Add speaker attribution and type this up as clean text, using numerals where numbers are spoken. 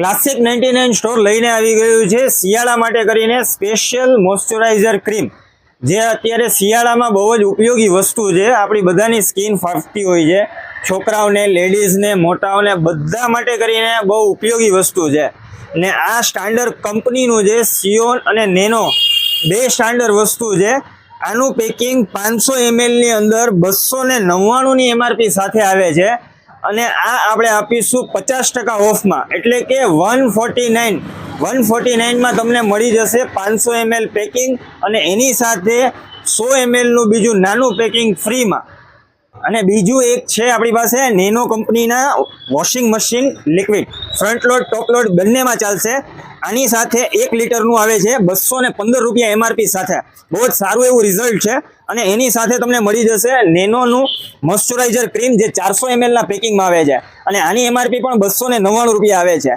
Speaker 1: Classic 99 store લઈને આવી ગયું છે શિયાળા માટે કરીને સ્પેશિયલ મોઇશ્ચરાઇઝર ક્રીમ, જે અત્યારે શિયાળામાં બહુ જ ઉપયોગી વસ્તુ છે. આપણી બધાની સ્કિન ફાટતી હોય છે, છોકરાઓને, લેડીઝને, મોટાઓને બધા માટે કરીને બહુ ઉપયોગી વસ્તુ છે. ને આ સ્ટાન્ડર્ડ કંપનીનું છે, સિયોન અને નેનો બે સ્ટાન્ડર્ડ વસ્તુ છે. આનું પેકિંગ 500 ml ની અંદર 299 ની MRP સાથે આવે છે અને આ આપણે આપીશું 50% ઓફમાં, એટલે કે 149 માં તમને મળી જશે 500 ml પેકિંગ અને એની સાથે 100 ml નું બીજું નાનું પેકિંગ ફ્રીમાં. અને બીજું એક છે આપણી પાસે નેનો કંપનીના washing machine liquid, front load top load બંનેમાં ચાલશે. આની સાથે 1 લીટરનું આવે છે, 215 રૂપિયા MRP સાથે. બહુ જ સારું એવું રિઝલ્ટ છે. અને એની સાથે તમને મળી જશે નેનોનું મોઇશ્ચરાઇઝર ક્રીમ, જે 400 ml ના પેકિંગમાં આવે છે અને આની MRP પણ 299 રૂપિયા આવે છે.